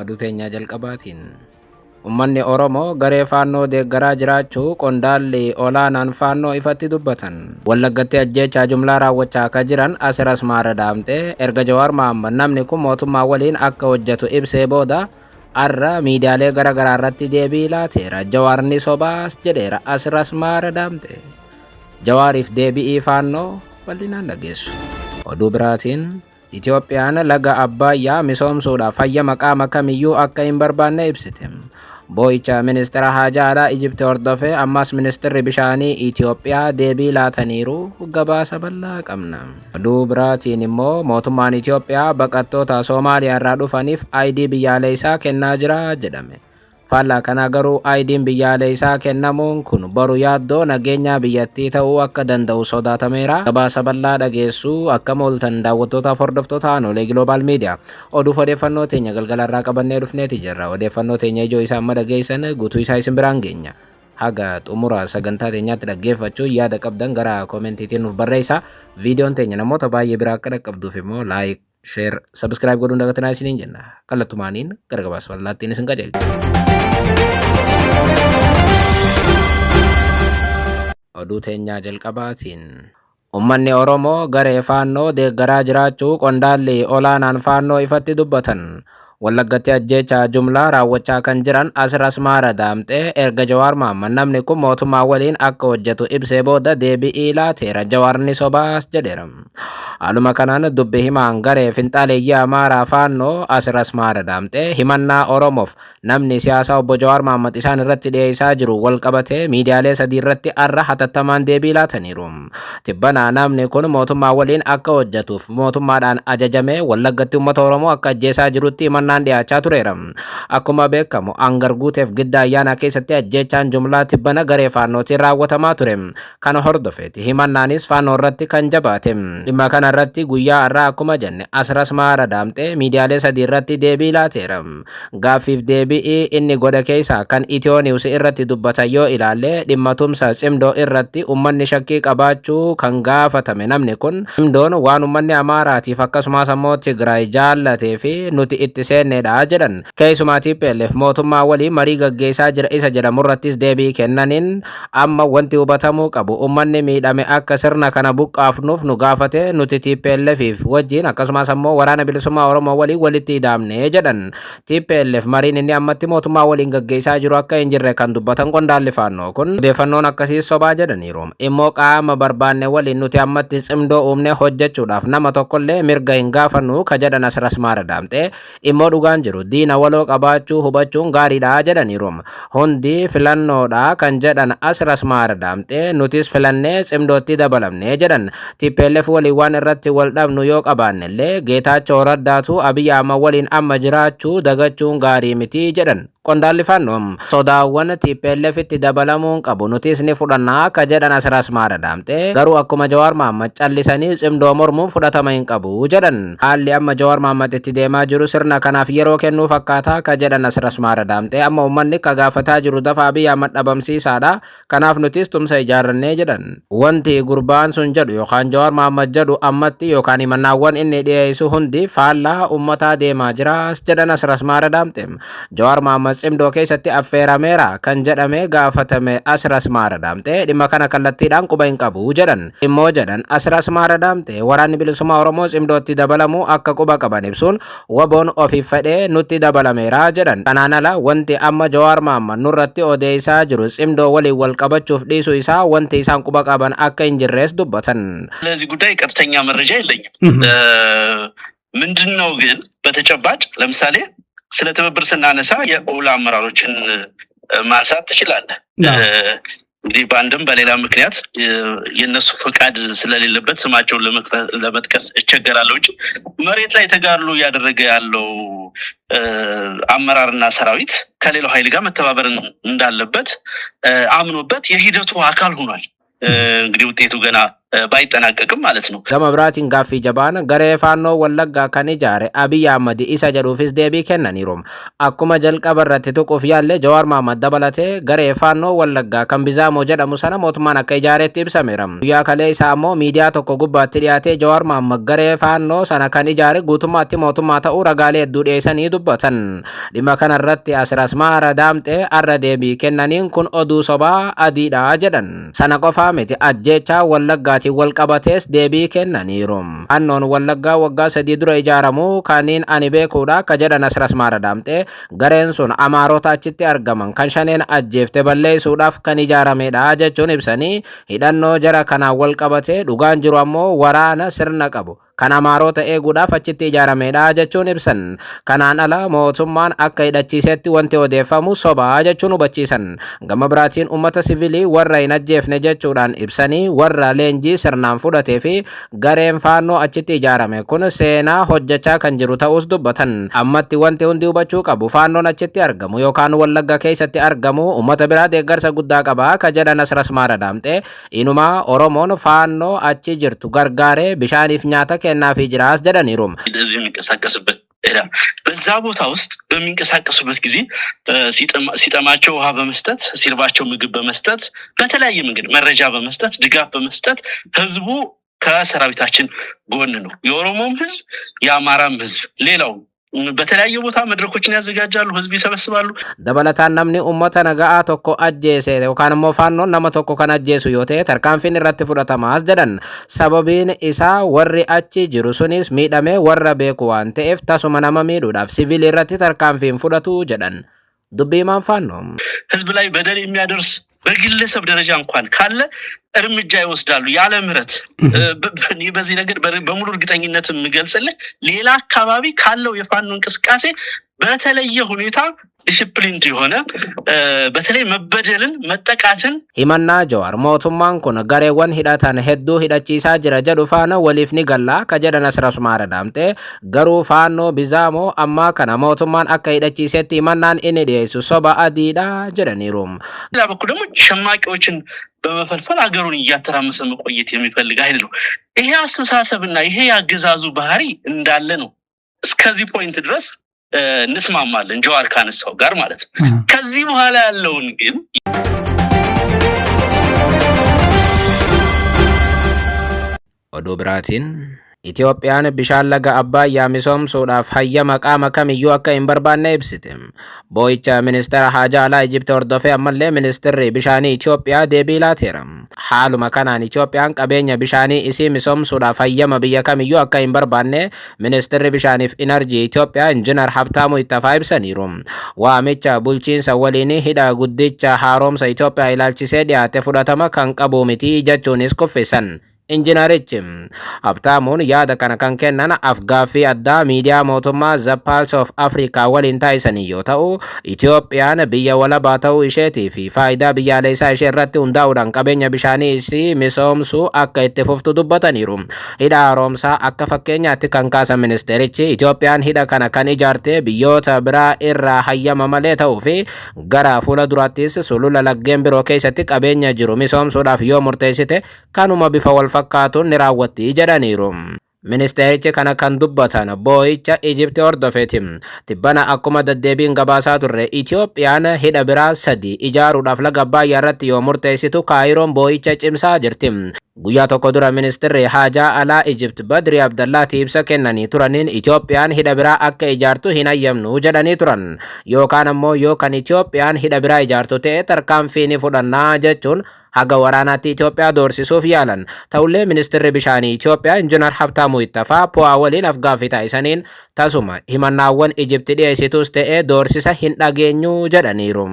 Aduteenya jalqabaatiin ummanni Oromoo garee faannoo deeggaraa jiraachuu qondaalli olaanaan faannoo ifatti dubbatan. Wallaggatti ajjeechaa jumlaa raawwachaa akka jiran Asiras Maaradaamtee erga Jawaar Mohaammed namni kun mootummaa waliin akka hojjetu ibsee booda arra miidiyaalee garaagaraa irratti deebii laateera. Jawaarni sobaas jedheera Asiras Maaradaamtee. Jawaariif deebi'ii faannoo bal'inaan dhageessu. Oduu biraatiin Itoophiyaan laga Abbayyaa misoomsuudhaaf hayyama qaama kamiyyuu akka hin barbaanne ibsite. Boo'icha ministeera haajaa alaa Ijipti hordofee ammas ministeerri bishaanii Itoophiyaa deebii laataniiru gabaasa bal'aa qabna. Oduu biraatiin immoo mootummaan Itoophiyaa baqattoota Soomaaliyaa irraa dhufaniif ID biyyaalessaa kennaa jira jedhame. Faallaa kana garuu ID'n biyyaalessaa kennamuun kun boru yaaddoo nageenya biyyattii ta'uu akka danda'u sodaatameera. Gabaasa bal'aa dhageessuu akka mooltan daawwattootaaf hordoftoota aanolee Global Media oduuf odeeffannoo teenya galgalarraa qabannee dhufneeti jirra. Odeeffannoo teenya ijoo isaa amma dhageessan guutuu isaa isin biraan geenya. Haga xumura sagantaa teenyaatti dhaggeeffachuu yaada qabdan gara koomentiitiin nuuf barreessaa. Viidiyoon teenya namoota baay'ee biraa akka dhaqqabduuf immoo laayik, share, subscribe godhuun dagatinaa isiniin jenna. Kallattumaaniin gara gabaasa bal'aattiin isin qajeelcha. Oduu teenyaa jalqabaatiin ummanni Oromoo garee faannoo deeggaraa jiraachuu qondaalli olaanaan faannoo ifatti dubbatan. Wallaggatti ajjeechaa jumlaa raawwachaa kan jiran Asiras Maaradaamtee erga Jawaar Mohaammed namni kun mootummaa waliin akka hojjetu ibsee booda deebi'ii laateera. Jawaarni sobaas jedheera. Haaluma kanaan dubbi himaan garee finxaaleeyyii Amaaraa faannoo Asiras Maaradaamtee himannaa Oromoof namni siyaasaa obbo Jawaar Mohaammed isaan irratti dhiyeessaa jiru wal qabatee miidiyaalee sadii irratti arra hatattamaan deebii laataniiru. Tibbanaa namni kun mootummaa waliin akka hojjetuuf mootummaadhaan ajajamee Wallaggatti uummata Oromoo akka ajjeesaa jirutti himannaan dhiyaachaa tureera. Akkuma beekamu hangar guuteef gidda ayyaana keessatti ajjeechaan jumlaa tibbana garee faannootiin raawwatamaa ture. Kana hordofeeti himannaanis faannoo irratti kan jabaate. Dhimma kana irratti guyyaa har'aa akkuma jenne Asiras Maaradaamtee miidiyaalee sadii irratti deebii laateera. Gaaffiif deebii inni godhe keessaa kan Itiyoo Niwus irratti dubbatan yoo ilaalle dhimma tumsa cimdoo irratti ummanni shakkii qabaachuu kan gaafatame namni kun cimdoon waan ummanni Amaaraatiif akkasumas ammoo Tigraay jaallatee fi nuti itti seenneedha jedhan. Keessumaa TPLF mootummaa waliin marii gaggeessaa jira isa jedhamu irrattis deebii kennaniin amma wanti hubatamuu qabu ummanni miidhame akka sirna kana buqqaafnuuf nu gaafate nuti TPLF wajjin akkasumas ammoo waraana bilisummaa Oromoo waliin walitti hidhamne jedhan. TPLF mariin inni ammatti mootummaa waliin gaggeessaa jiru akka hin jirre kan dubbatan qondaalli faannoo kun odeeffannoon akkasii sobaa jedhaniiru. Immoo qaama barbaanne waliin nuti ammatti cimdoo uumne hojjechuudhaaf nama tokkollee mirga hin gaafannu ka jedhan Asiras Maaradaamtee immoo dhugaan jiru diina waloo qabaachuu hubachuun gaariidha jedhaniiru. Hundi filannoodha kan jedhan Asiras Maaradaamtee nutis filannee cimdootti dabalamne jedhan. TPLF waliin waan irratti wal dhabnu yoo qabaannellee Geetaachoo Raddaatu Abiyyi Ahmad waliin amma jiraachuu dagachuun gaarii miti jedhan. Qondaalli faannoo sodaawwan TPLF itti dabalamuun qabu nutis ni fudhanna akka jedhan Asiras Maaradaamtee garuu akkuma Jawaar Mohaammed callisanii cimdoo mormuun fudhatama hin qabu jedhan. Haalli amma Jawaar Mohaammed itti deemaa jiru sirna kanaaf yeroo kennuu fakkaata akka jedhan Asiras Maaradaamtee amma uummanni ka gaafataa jiru dafa Abiyyi Ahmad dhabamsiisaadha kanaaf nutis tumsa ijaarrannee jedhan. Wanti gurbaan sun jedhu yookaan Jawaar Mohaammed jedhu ammatti yookaan himannaawwan inni dhiyeessu hundi faallaa uummataa deemaa jiras jedhan Asiras Maaradaamtee. Jawaar Mohaammed cimdoo keessatti affeerameera kan jedhame gaafatame Asiras Maaradaamtee dhimma kana kallattiidhaan quba hin qabu jedhan. Immoo jedhan Asiras Maaradaamtee waraanni bilisummaa Oromoo cimdootti dabalamuu akka quba qaban ibsuun waboon ofiif fedhee nutti dabalameera jedhan. Kanaan ala wanti amma Jawaar Mohaammed nurratti odeessaa jiru cimdoo waliin wal qabachuuf dhiisuu isaa wanti isaan quba qaban akka hin jirres dubbatan. ለዚህ ጉዳይ ቀጥተኛ መረጃ የለኝም። ምንድነው ግን በተጨባጭ ለምሳሌ ስለ ትብብር ስናነሳ የኦላ አመራሮችን ማንሳት ትችላለህ። እንግዲህ በአንድም በሌላ ምክንያት የነሱ ፈቃድ ስለሌለበት ስማቸውን ለመጥቀስ እቸገራለሁ እንጂ መሬት ላይ ተጋድሎ ያደረገ ያለው አመራርና ሰራዊት ከሌላው ኃይል ጋር መተባበር እንዳለበት አምኖበት የሂደቱ አካል ሆኗል። እንግዲህ ውጤቱ ገና ባይጠናቀቅም ማለት ነው። ገመብራቲን ጋፊ ጀባን ገሬ ፋኖ ወለጋ ከን ጃሬ አብይ አህመድ ኢሳ ጀዱፊስ ዴቢ ከነኒሩም አኩማ ጀልቀበረት ቱቁፍ ያለ ጀዋር መሐመድ ደበለቴ ገሬ ፋኖ ወለጋ ከን ቢዛሞ ጀደሙ ሰነ ሞቱማን አከ ጃሬት ኢብሰሜረም ያ ከሌ ኢሳሞ ሚዲያ ቶኮ ጉባት ዲያቴ ጀዋር መሐመድ ገሬ ፋኖ ሰነ ከን ጃሬ ጉቱማቲ ሞቱማ ተኡ ረጋሌ ዱዴሰኒ ዱበተን ዲማ ከነረት አስራስማራ ዳምጤ አረ ዴቢ ከነኒን ኩን ኦዱ ሶባ አዲዳ ጀደን ሰነ ቆፋ ሜቲ አጀቻ ወለጋቲ ወልቀበቴስ ዴቢ ከነኒሩም አኖን ወለጋ ወጋ ሰዲ ዱረ ኢጃራሙ ካኒን አኒ ቤኩዳ ከጀደን አስራስማራ ዳምጤ ገሬን ሱን አማሮታ አችቲ አርገመን ከንሸኔን አጀፍቴ በለይሱዳፍ ከን ኢጃራሜዳ ጀቹን ኢብሰኒ ሂዳኖ ጀራ ከና ወልቀበቴ ዱጋን ጅሩ አሞ ወራነ ስርነ ቀቡ kan amaarota eeguudhaaf achitti ijaarameedha jechuun ibsan. Kanaan ala mootummaan akka hidhachiisetti wanti odeeffamu sobaa jechuun hubachiisan. Gama biraatiin uummata siviilii warra hin ajjeefne jechuudhaan ibsanii warra leenjii sirnaan fudhatee fi gareen faannoo achitti ijaarame kun seenaa hojjechaa kan jiru ta'us dubbatan. Ammatti wanti hundi hubachuu qabu faannoon achitti argamu yookaan wallagga keessatti argamu uummata biraa deeggarsa guddaa qaba ka jedhan Asrasmaara Daamxee inumaa Oromoon faannoo achi jirtu gargaaree bishaaniif nyaata ከናፊ ጅራስ ጀደኒሩም እንደዚህ የሚንቀሳቀስበት በዛ ቦታ ውስጥ በሚንቀሳቀሱበት ጊዜ ሲጠማቸው ውሃ በመስጠት ሲርባቸው ምግብ በመስጠት በተለያየ መንገድ መረጃ በመስጠት ድጋፍ በመስጠት ህዝቡ ከሰራዊታችን ጎን ነው። የኦሮሞም ህዝብ የአማራም ህዝብ ሌላው በተለያየ ቦታ መድረኮችን ያዘጋጃሉ፣ ህዝብ ይሰበስባሉ። ደበለታን namni ummata nagaa tokko ajjeese yookaan immoo faannoon nama tokko kan ajjeesu yoo ta'e tarkaanfiin irratti fudhatamaas jedhan. Sababiin isaa warri achi jiru sunis miidhamee warra beeku waan ta'eef tasuma nama miidhuudhaaf siviilii irratti tarkaanfiin fudhatu jedhan. Dubbiimaan faannoo ህዝብ ላይ በደል የሚያደርስ በግለሰብ ደረጃ እንኳን ካለ እርምጃ ይወስዳሉ ያለ ምህረት። በዚህ ነገር በሙሉ እርግጠኝነት የምገልጽልህ ሌላ አካባቢ ካለው የፋኖ እንቅስቃሴ በተለየ ሁኔታ ዲሲፕሊን የሆነ በተለይ መበደልን መጠቃትን ሂመና ጀዋር ሞቱማን ኩን ገሬወን ሂዳታን ሄዱ ሂዳቺሳ ጅረ ጀዱ ፋኖ ወሊፍኒ ገላ ከጀደን Asrasmaara Daamxee ገሩ ፋኖ ቢዛሞ አማ ከነ ሞቱማን አከ ሂዳቺሴት ሂመናን ኢኒ ዲየሱ ሶባ አዲዳ ጀደኒሩም ሌላ በኩል ደግሞ ሸማቂዎችን በመፈልፈል አገሩን እያተራመሰ መቆየት የሚፈልግ ኃይል ነው። ይሄ አስተሳሰብና ይሄ ያገዛዙ ባህሪ እንዳለ ነው። እስከዚህ ፖይንት ድረስ እንስማማለን ጀዋር ካነሳው ጋር ማለት ነው። ከዚህ በኋላ ያለውን ግን ኦዶ ብራቲን ኢትዮጵያን bishaan laga Abbayyaa misoomsuudhaaf hayyama qaama kamiyyuu akka hin barbaanne ibsite. Boo'icha ministeera haajaa alaa Ijipti hordofee ammallee ministeerri bishaanii Itoophiyaa deebii laateera. Haaluma kanaan Itoophiyaan qabeenya bishaanii isii misoomsuudhaaf hayyama biyya kamiyyuu akka hin barbaanne ministeerri bishaaniif inerjii Itoophiyaa Injiinar Habtaamuu Ittafaa ibsaniiru. Waamicha bulchiinsa waliin hidha guddicha haaromsa Itoophiyaa ilaalchisee dhiyaate fudhatama kan qabu miti jechuunis kuffisan. Injiinarichi Habtaamuun yaada kana kan kennan afgaaffii addaa miidiyaa mootummaa The Pulse of Africa waliin taasisanii yoo ta'u, Itoophiyaan biyya walabaa ta'uu isheetii fi faayidaa biyyaalessaa ishee irratti hundaa'uudhaan qabeenya bishaanii isii misoomsuu akka itti fuftu dubbataniiru. Hidha haaromsaa akka fakkeenyaatti kan kaasan ministeerichi Itoophiyaan hidha kana kan ijaarte biyyoota biraa irraa hayyama malee ta'uu fi gara fuula duraattis sulula laggeen biroo keessatti qabeenya jiru misoomsuudhaaf yoo murteessite kanuma bifa wal fakkaatuun ni raawwatti jedhaniiru. Ministeerichi kana kan dubbatan boo'icha Ijipti hordofeeti. Tibbana akkuma deddeebiin gabaasaa turre Itoophiyaan hidha biraa 3 ijaaruudhaaf laga Abbayyaa irratti yoo murteessitu Kaayiroon boo'icha cimsaa jirti. Guyyaa tokko dura ministeerri haajaa alaa Ijipti Badri Abdallaati ibsa kennanii turaniin Itoophiyaan hidha biraa akka ijaartu hin hayyamnu jedhanii turan. Yookaan ammoo yoo kan Itoophiyaan hidha biraa ijaartu ta'e tarkaanfii ni fudhannaa jechuun haga waraanaatti Itoophiyaa doorsisuuf yaalan. Ta'ullee ministeerri bishaanii Itoophiyaa Injiinar Habtaamuu Ittafaa po'aa waliin afgaaffii taasisaniin tasuma himannaawwan Ijipti dhiyeessitus ta'ee doorsisa hin dhageenyu jedhaniiru.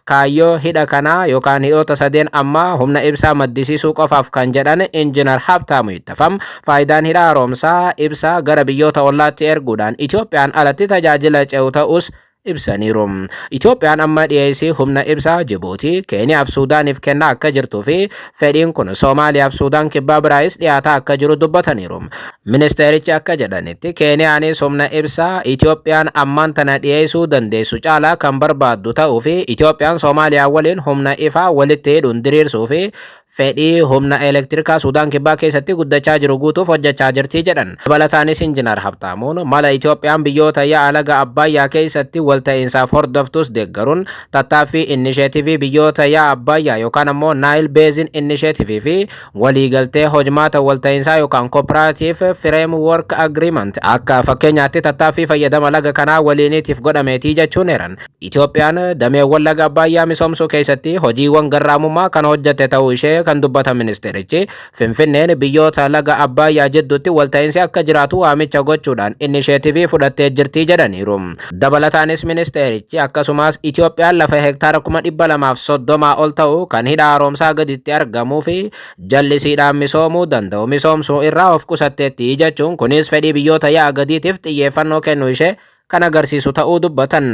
Kaayyoo hidha kanaa yookaan hidhoota sadeen ammaa humna ibsaa maddisiisuu qofaaf kan jedhan Injiinar Habtaamuu Ittafam faayidaan hidha haaromsaa ibsaa gara biyyoota ollaatti erguudhaan Itoophiyaan alatti tajaajila ce'u ta'us ibsaniiru. Itoophiyaan amma dhiyeessii humna ibsaa Jibuutii, Keeniyaaf Suudaaniif kennaa akka jirtuu fi fedhiin kun Soomaaliyaaf Suudaan kibbaa biraayis dhiyaataa akka jiru dubbataniiru. Ministeerichi akka jedhanitti Keeniyaanis humna ibsaa Itoophiyaan ammaan tana dhiyeessuu dandeessu caalaa kan barbaaddu ta'uu fi Itoophiyaan Soomaaliyaa waliin humna ifaa walitti hidhuun diriirsuu fi fedhii humna elektirikaa Suudaan kibbaa keessatti guddachaa jiru guutuuf hojjechaa jirti jedhan. Dabalataanis Injiinar Habtaamuun mala Itoophiyaan biyyoota yaa'a laga Abbayyaa keessatti walta'iinsaaf hordoftus deeggaruun tattaaffii innisheetivii biyyoota yaa'a Abbayyaa yookaan ammoo Naayil Beezin innisheetivii fi waliigaltee hojmaata walta'iinsaa yookaan Cooperative Framework Agreement akka fakkeenyaatti tattaaffii fayyadama laga kanaa waliiniitiif godhameetii jechuun eeran. Itoophiyaan dameewwan laga Abbayyaa misoomsuu keessatti hojiiwwan garraamummaa kan hojjette ta'uu ishee kan dubbatan ministeerichi Finfinneen biyyoota laga Abbayyaa jidduutti walta'iinsi akka jiraatu waamicha gochuudhaan innisheetivii fudhattee jirti jedhaniiru. Dabalataanis ministeerichi akkasumas Itoophiyaan lafa hektaara 230 ol ta'u kan hidha haaromsaa gaditti argamuu fi jallisiidhaan misoomuu danda'u misoomsuu irraa of qusatteetti jechuun kunis fedhii biyyoota yaa'a gadiitiif xiyyeeffannoo kennuu ishee kan agarsiisu ta'uu dubbatan.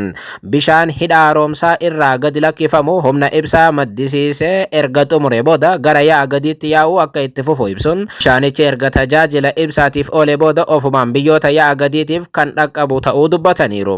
Bishaan hidha haaromsaa irraa gadi lakkifamu humna ibsaa maddisiisee erga xumure booda gara yaa'a gadiitti yaa'uu akka itti fufu ibsuun bishaanichi erga tajaajila ibsaatiif oolee booda ofumaan biyyoota yaa'a gadiitiif kan dhaqqabu ta'uu dubbataniiru.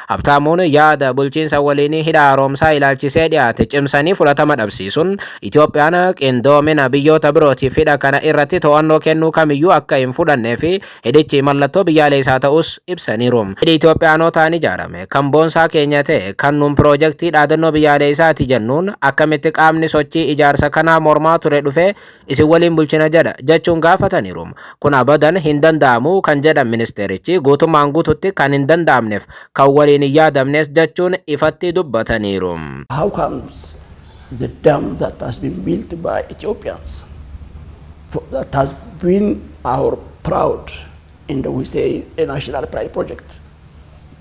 Habtaamuun yaada bulchiinsa waliinii hidha haaromsaa ilaalchisee dhiyaate cimsanii fudhatama dhabsiisuun Itoophiyaan qindoomina biyyoota birootiif hidha kana irratti to'annoo kennuu kamiyyuu akka hin fudhannee fi hidhichi mallattoo biyyaalessaa ta'us ibsaniiru. Itoophiyaanotaan ijaarame kan boonsaa keenya ta'e kan nuun piroojeektii dhaadannoo biyyaalessaati jennuun akkamitti qaamni sochii ijaarsa kanaa mormaa ture dhufee isin waliin bulchina jedha jechuun gaafataniiru. Kun abadan hin danda'amu kan jedhan ministeerichi guutummaan guututti kan hin danda'amneef kan waliin hin yaadamnes jechuun ifatti dubbataniiru. How comes the dam that has been built by Ethiopians that has been our proud and we say a national pride project,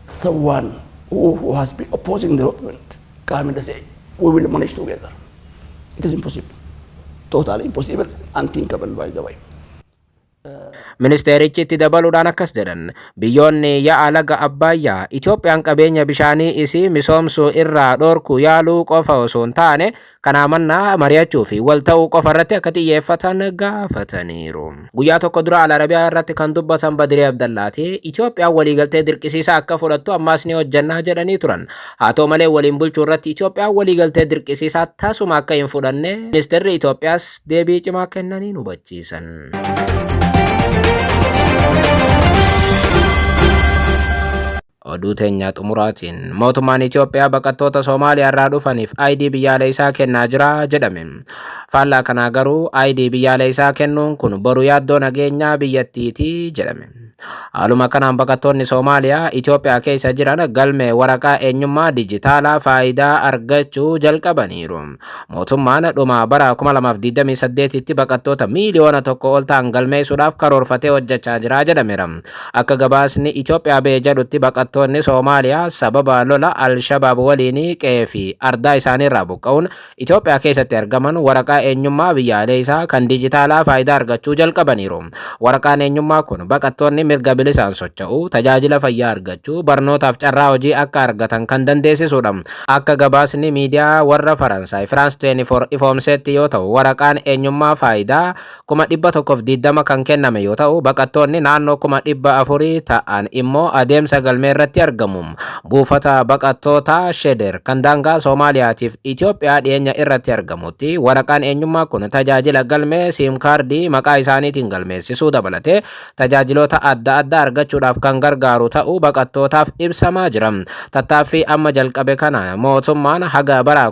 someone who has been opposing the development come and say we will manage together? It is impossible, totally impossible, unthinkable by the way. Ministeerichi itti dabaluudhaan akkas jedhan biyyoonni yaa'a laga Abbayyaa Itoophiyaan qabeenya bishaanii isii misoomsuu irraa dhorkuu yaaluu qofa osoo hin taane kanaa mannaa mari'achuu fi wal ta'uu qofa irratti akka xiyyeeffatan gaafataniiru. Guyyaa tokko dura Al-Arabiyaa irratti kan dubbatan Badirii Abdallaati Itoophiyaan waliigaltee dirqisiisaa akka fudhattu ammaas ni hojjannaa jedhanii turan. Haa ta'u malee waliin bulchuu irratti Itoophiyaan waliigaltee dirqisiisaa tasuma akka hin fudhanne ministeerri Itoophiyaas deebii cimaa kennanii hubachiisan. Oduu teenya xumuraatiin mootummaan Itoophiyaa baqattoota Soomaaliyaa irraa dhufaniif ID biyyaalessaa kennaa jira jedhame. Faallaa kanaa garuu ID biyyaalessaa kennuun kun boru yaaddoo nageenyaa biyyattiiti jedhame. Haaluma kanaan baqattoonni Soomaaliyaa Itoophiyaa keessa jiran galmee waraqaa eenyummaa dijitaalaa faayidaa argachuu jalqabaniiru. Mootummaan dhuma bara 2028tti baqattoota miiliyoona 1 ol ta'an galmeessuudhaaf karoorfatee hojjechaa jira jedhameera. Akka gabaasni Itoophiyaa ba'ee jedhutti baqattoonni Soomaaliyaa sababa lola Al-Shabaab waliin qe'ee fi ardaa isaaniirraa buqqa'uun Itoophiyaa keessatti argaman waraqaa eenyummaa biyyaalessaa kan dijitaalaa faayidaa argachuu jalqabaniiru. Waraqaan eenyummaa kun baqattoonni mirga bilisaan socho'uu, tajaajila fayyaa argachuu, barnootaaf carraa hojii akka argatan kan dandeessisudha. Akka gabaasni miidiyaa warra Faransaay France 24 ifoomsetti yoo ta'u waraqaan eenyummaa faayidaa 120 kan kenname yoo ta'u baqattoonni naannoo 400 ta'an immoo adeemsa galmee irratti argamu. Buufata baqattoota Sheder kan daangaa Soomaaliyaatiif Itoophiyaa dhiyeenya irratti argamutti waraqaan eenyummaa kun tajaajila galmee siim kaardii maqaa isaaniitiin galmeessisuu dabalatee tajaajiloota adda addaa argachuudhaaf kan gargaaru ta'uu baqattootaaf ibsamaa jira. Tattaaffii amma jalqabe kana mootummaan haga bara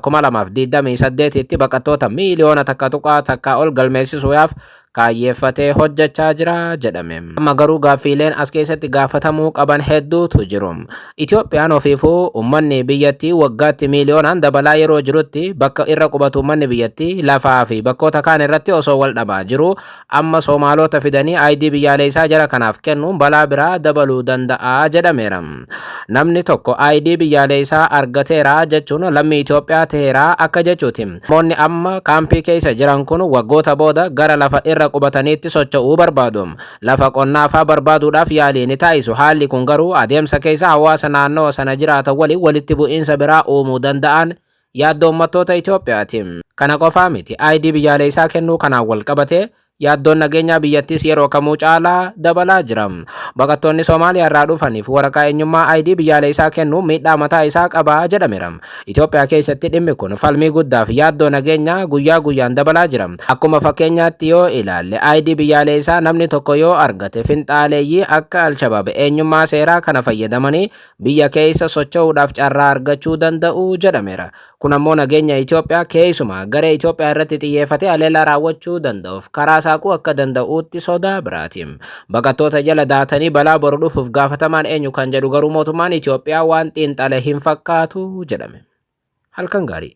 2028tti baqattoota miiliyoona 1.1 ol galmeessisuudhaaf kaayyeeffatee hojjechaa jira jedhame. Amma garuu gaaffiileen as keessatti gaafatamuu qaban hedduutu jiru. Itoophiyaan ofiifuu uummanni biyyattii waggaatti miiliyoonaan dabalaa yeroo jirutti bakka irra qubatu uummanni biyyattii lafaa fi bakkoota kaan irratti osoo wal dhabaa jiru amma Soomaalota fidanii ID biyyaalessaa jara kanaaf kennuun balaa biraa dabaluu danda'a jedhameera. Namni tokko ID biyyaalessaa argateera jechuun lammii Itoophiyaa ta'eera akka jechuuti. Namoonni amma kaampii keessa jiran kun waggoota booda gara lafa irra qubataniitti socho'uu barbaadu. Lafa qonnaa fa'aa barbaaduudhaaf yaaliin taasisu. Haalli kun garuu adeemsa keessa hawaasa naannoo sana jiraatan waliin walitti bu'iinsa biraa uumuu danda'an yaaddoo uummattoota Itoophiyaati. Kana qofaa miti. ID biyyaalessaa kennuu kanaan wal qabatee yaaddoon nageenyaa biyyattis yeroo kamuu caalaa dabalaa jira. Baqattoonni Soomaaliyaa irraa dhufaniif waraqaa eenyummaa ID biyyaalessaa kennuun miidhaa mataa isaa qaba jedhameera. Itoophiyaa keessatti dhimmi kun falmii guddaa fi yaaddoo nageenyaa guyyaa guyyaan dabalaa jira. Akkuma fakkeenyaatti yoo ilaalle ID biyyaalessaa namni tokko yoo argate finxaaleeyyii akka Alshabaab eenyummaa seeraa kana fayyadamanii biyya keessa socho'uudhaaf carraa argachuu danda'u jedhameera. Kun ammoo nageenya Itoophiyaa keessumaa garee Itoophiyaa irratti xiyyeeffatee haleellaa raawwachuu danda'uuf karaa saaquu akka danda'uutti sodaa biraati. Baqattoota jala daatanii balaa boru dhufuuf gaafatamaan eenyu kan jedhu garuu mootummaan Itoophiyaa waan xiinxale hin fakkaatu jedhame. Halkan gaarii.